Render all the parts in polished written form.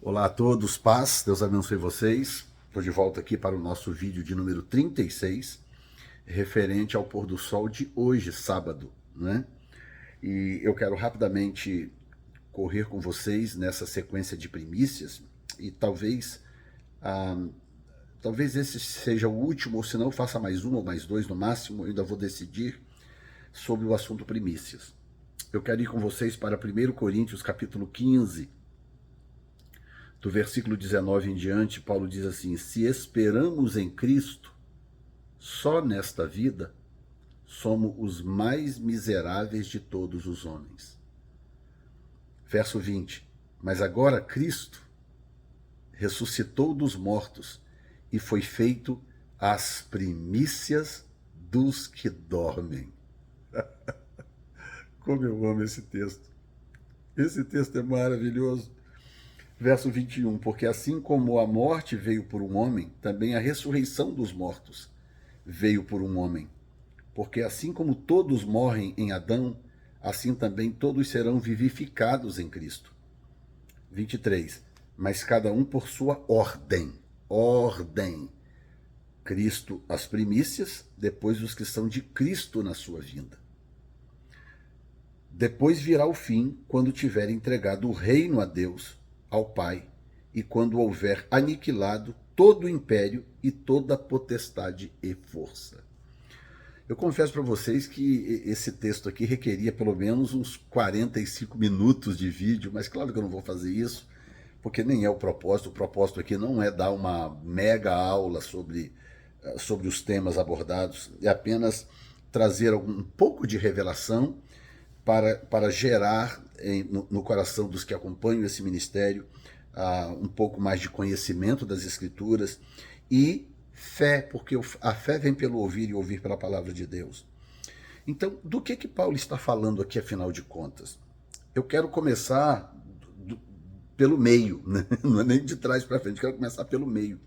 Olá a todos, paz, Deus abençoe vocês. Estou de volta aqui para o nosso vídeo de número 36, referente ao pôr do sol de hoje, sábado, né? E eu quero rapidamente correr com vocês nessa sequência de primícias e talvez esse seja o último, ou se não, faça mais um ou mais dois no máximo, eu ainda vou decidir sobre o assunto primícias. Eu quero ir com vocês para 1 Coríntios capítulo 15, do versículo 19 em diante. Paulo diz assim: se esperamos em Cristo só nesta vida, somos os mais miseráveis de todos os homens. Verso 20: mas agora Cristo ressuscitou dos mortos e foi feito as primícias dos que dormem. Como eu amo esse texto. Esse texto é maravilhoso. Verso 21, porque assim como a morte veio por um homem, também a ressurreição dos mortos veio por um homem. Porque assim como todos morrem em Adão, assim também todos serão vivificados em Cristo. 23, mas cada um por sua ordem. Ordem. Cristo as primícias, depois os que são de Cristo na sua vinda. Depois virá o fim, quando tiver entregado o reino a Deus, ao Pai, e quando houver aniquilado todo o império e toda a potestade e força. Eu confesso para vocês que esse texto aqui requeria pelo menos uns 45 minutos de vídeo, mas claro que eu não vou fazer isso, porque nem é o propósito. O propósito aqui não é dar uma mega aula sobre os temas abordados, é apenas trazer um pouco de revelação para gerar no coração dos que acompanham esse ministério um pouco mais de conhecimento das Escrituras e fé, porque a fé vem pelo ouvir e ouvir pela palavra de Deus. Então, do que Paulo está falando aqui, afinal de contas? Eu quero começar pelo meio, né? Não é nem de trás para frente, eu quero começar pelo meio.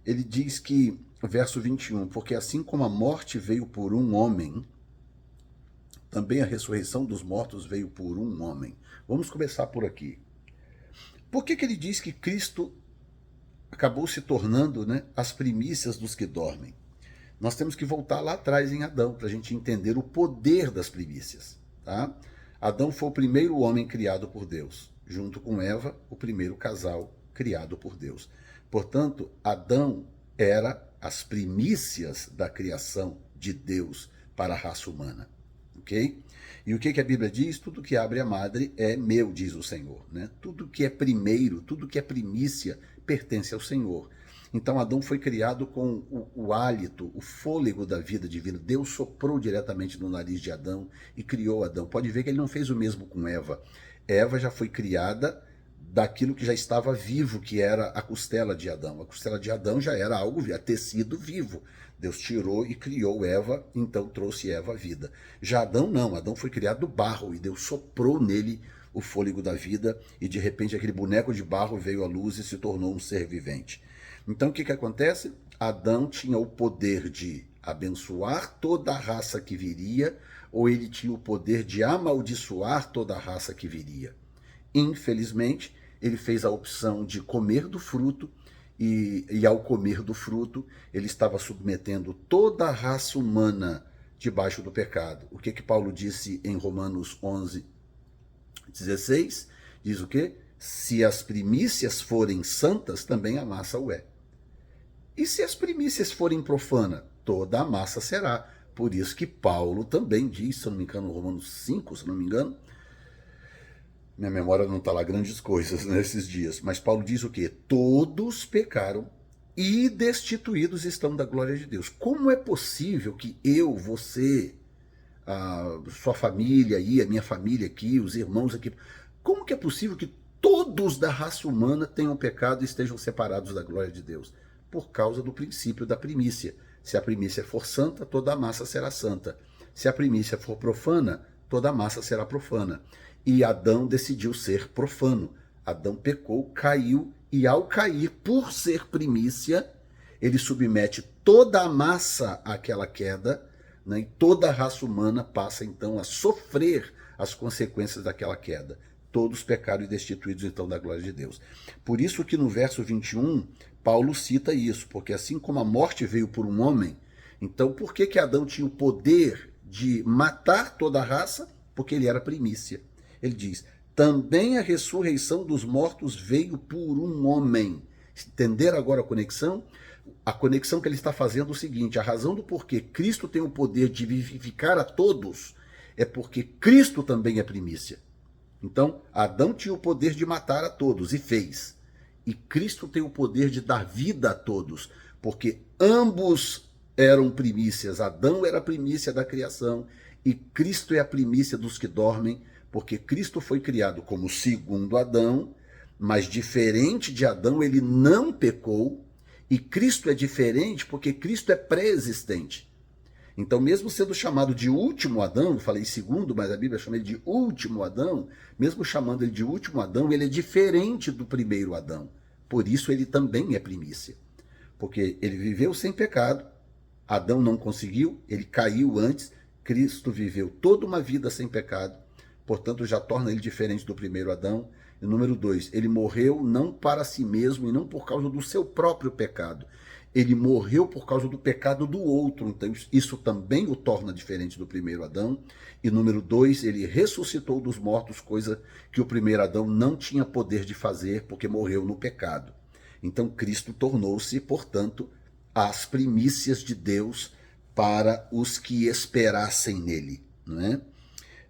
Ele diz que, verso 21, porque assim como a morte veio por um homem, também a ressurreição dos mortos veio por um homem. Vamos começar por aqui. Por que ele diz que Cristo acabou se tornando, né, as primícias dos que dormem? Nós temos que voltar lá atrás em Adão para a gente entender o poder das primícias. Tá? Adão foi o primeiro homem criado por Deus, junto com Eva, o primeiro casal criado por Deus. Portanto, Adão era as primícias da criação de Deus para a raça humana. Okay? E o que a Bíblia diz? Tudo que abre a madre é meu, diz o Senhor. Né? Tudo que é primeiro, tudo que é primícia, pertence ao Senhor. Então Adão foi criado com o hálito, o fôlego da vida divina. Deus soprou diretamente no nariz de Adão e criou Adão. Pode ver que ele não fez o mesmo com Eva. Eva já foi criada daquilo que já estava vivo, que era a costela de Adão. A costela de Adão já era algo, tecido vivo. Deus tirou e criou Eva, então trouxe Eva à vida. Já Adão não, Adão foi criado do barro e Deus soprou nele o fôlego da vida e de repente aquele boneco de barro veio à luz e se tornou um ser vivente. Então o que acontece? Adão tinha o poder de abençoar toda a raça que viria, ou ele tinha o poder de amaldiçoar toda a raça que viria. Infelizmente, ele fez a opção de comer do fruto, e ao comer do fruto, ele estava submetendo toda a raça humana debaixo do pecado. O que Paulo disse em Romanos 11, 16? Diz o quê? Se as primícias forem santas, também a massa o é. E se as primícias forem profanas, toda a massa será. Por isso que Paulo também diz, se não me engano, Romanos 5, se não me engano, minha memória não está lá grandes coisas nesses dias, mas Paulo diz o quê? Todos pecaram e destituídos estão da glória de Deus. Como é possível que eu, você, sua família aí, a minha família aqui, os irmãos aqui, como que é possível que todos da raça humana tenham pecado e estejam separados da glória de Deus? Por causa do princípio da primícia. Se a primícia for santa, toda a massa será santa. Se a primícia for profana, toda a massa será profana. E Adão decidiu ser profano. Adão pecou, caiu, e ao cair, por ser primícia, ele submete toda a massa àquela queda, né, e toda a raça humana passa então a sofrer as consequências daquela queda. todos pecaram e destituídos então da glória de Deus. Por isso que no verso 21, Paulo cita isso, porque assim como a morte veio por um homem, então por que Adão tinha o poder de matar toda a raça? Porque ele era primícia. Ele diz, também a ressurreição dos mortos veio por um homem. Entenderam agora a conexão? A conexão que ele está fazendo é o seguinte, a razão do porquê Cristo tem o poder de vivificar a todos é porque Cristo também é primícia. Então, Adão tinha o poder de matar a todos e fez. E Cristo tem o poder de dar vida a todos, porque ambos eram primícias. Adão era a primícia da criação e Cristo é a primícia dos que dormem, porque Cristo foi criado como segundo Adão, mas diferente de Adão, ele não pecou, e Cristo é diferente porque Cristo é pré-existente. Então, mesmo sendo chamado de último Adão, eu falei segundo, mas a Bíblia chama ele de último Adão, mesmo chamando ele de último Adão, ele é diferente do primeiro Adão. Por isso ele também é primícia. Porque ele viveu sem pecado, Adão não conseguiu, ele caiu antes, Cristo viveu toda uma vida sem pecado, portanto já torna ele diferente do primeiro Adão. E número 2, ele morreu não para si mesmo e não por causa do seu próprio pecado. Ele morreu por causa do pecado do outro, então isso também o torna diferente do primeiro Adão. E número 2, ele ressuscitou dos mortos, coisa que o primeiro Adão não tinha poder de fazer, porque morreu no pecado. Então Cristo tornou-se, portanto, as primícias de Deus para os que esperassem nele. Não é?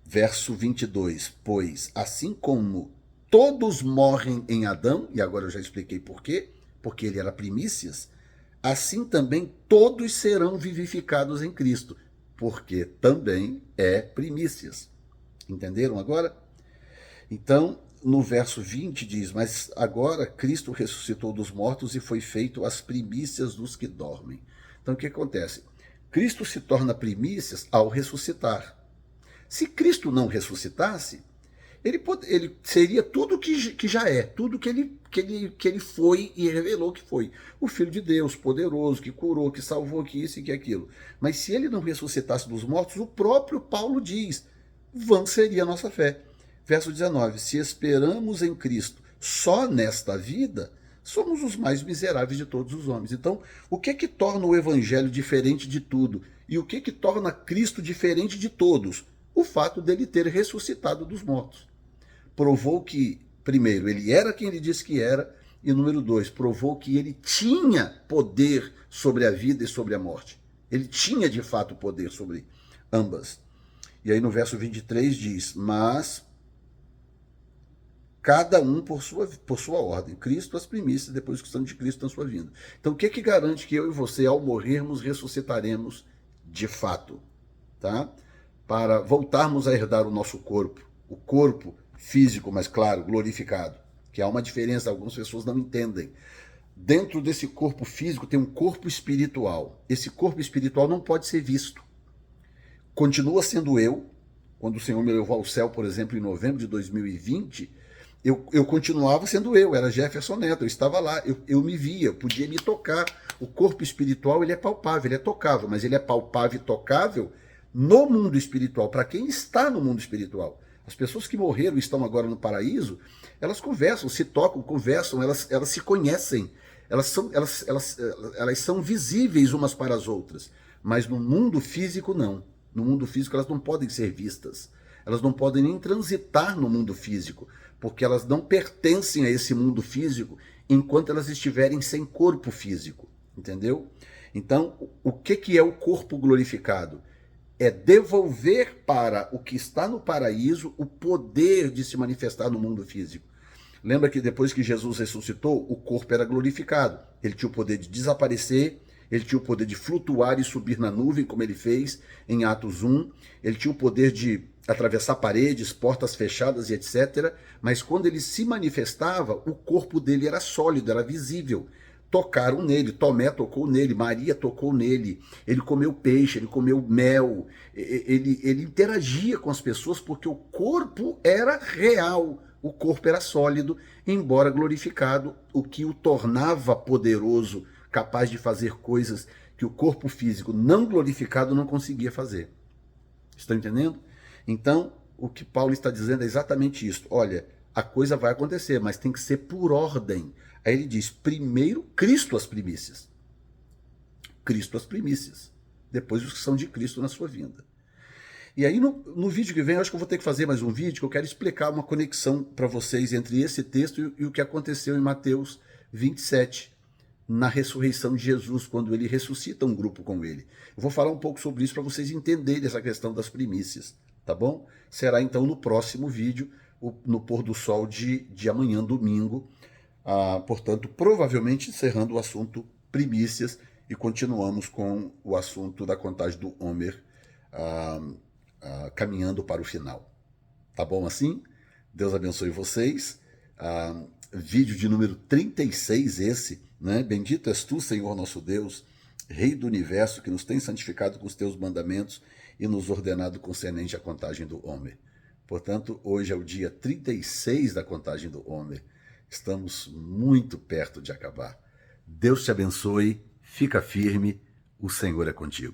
Verso 22, pois assim como todos morrem em Adão, e agora eu já expliquei por quê, porque ele era primícias, assim também todos serão vivificados em Cristo, porque também é primícias. Entenderam agora? Então, no verso 20 diz, mas agora Cristo ressuscitou dos mortos e foi feito as primícias dos que dormem. Então, o que acontece? Cristo se torna primícias ao ressuscitar. Se Cristo não ressuscitasse, ele seria tudo que já é, tudo que ele foi e revelou que foi. O Filho de Deus, poderoso, que curou, que salvou, que isso e que aquilo. Mas se ele não ressuscitasse dos mortos, o próprio Paulo diz, vã seria a nossa fé. Verso 19, se esperamos em Cristo só nesta vida, somos os mais miseráveis de todos os homens. Então, o que torna o evangelho diferente de tudo? E o que torna Cristo diferente de todos? O fato dele ter ressuscitado dos mortos. Provou que, primeiro, ele era quem ele disse que era, e número 2, provou que ele tinha poder sobre a vida e sobre a morte. Ele tinha, de fato, poder sobre ambas. E aí no verso 23 diz, mas cada um por sua ordem. Cristo as primícias, depois que o sangue de Cristo na sua vinda. Então o que garante que eu e você, ao morrermos, ressuscitaremos de fato? Tá? Para voltarmos a herdar o nosso corpo, o corpo físico, mas claro, glorificado, que há uma diferença, algumas pessoas não entendem. Dentro desse corpo físico tem um corpo espiritual. Esse corpo espiritual não pode ser visto. Continua sendo eu. Quando o Senhor me levou ao céu, por exemplo, em novembro de 2020, eu continuava sendo eu, era Jefferson Neto, eu estava lá, eu me via, eu podia me tocar. O corpo espiritual ele é palpável, ele é tocável, mas ele é palpável e tocável no mundo espiritual, para quem está no mundo espiritual. As pessoas que morreram e estão agora no paraíso, elas conversam, se tocam, conversam, elas se conhecem, elas são visíveis umas para as outras, mas no mundo físico não. No mundo físico elas não podem ser vistas, elas não podem nem transitar no mundo físico, porque elas não pertencem a esse mundo físico enquanto elas estiverem sem corpo físico, entendeu? Então, o que é o corpo glorificado? É devolver para o que está no paraíso o poder de se manifestar no mundo físico. Lembra que depois que Jesus ressuscitou, o corpo era glorificado. Ele tinha o poder de desaparecer, ele tinha o poder de flutuar e subir na nuvem, como ele fez em Atos 1. Ele tinha o poder de atravessar paredes, portas fechadas e etc. Mas quando ele se manifestava, o corpo dele era sólido, era visível. Tocaram nele, Tomé tocou nele, Maria tocou nele, ele comeu peixe, ele comeu mel, ele interagia com as pessoas porque o corpo era real, o corpo era sólido, embora glorificado, o que o tornava poderoso, capaz de fazer coisas que o corpo físico não glorificado não conseguia fazer. Estão entendendo? Então, o que Paulo está dizendo é exatamente isso. Olha, a coisa vai acontecer, mas tem que ser por ordem. Aí ele diz, primeiro Cristo as primícias. Cristo as primícias. Depois os que são de Cristo na sua vinda. E aí no vídeo que vem, eu acho que eu vou ter que fazer mais um vídeo, que eu quero explicar uma conexão para vocês entre esse texto e o que aconteceu em Mateus 27, na ressurreição de Jesus, quando ele ressuscita um grupo com ele. Eu vou falar um pouco sobre isso para vocês entenderem essa questão das primícias, tá bom? Será então no próximo vídeo, no pôr do sol de amanhã, domingo, portanto, provavelmente encerrando o assunto primícias e continuamos com o assunto da contagem do Homer, caminhando para o final. Tá bom assim? Deus abençoe vocês. Vídeo de número 36 esse, né? Bendito és tu, Senhor nosso Deus, Rei do Universo, que nos tem santificado com os teus mandamentos e nos ordenado concernente à contagem do Homer. Portanto, hoje é o dia 36 da contagem do Homer. Estamos muito perto de acabar. Deus te abençoe, fica firme, o Senhor é contigo.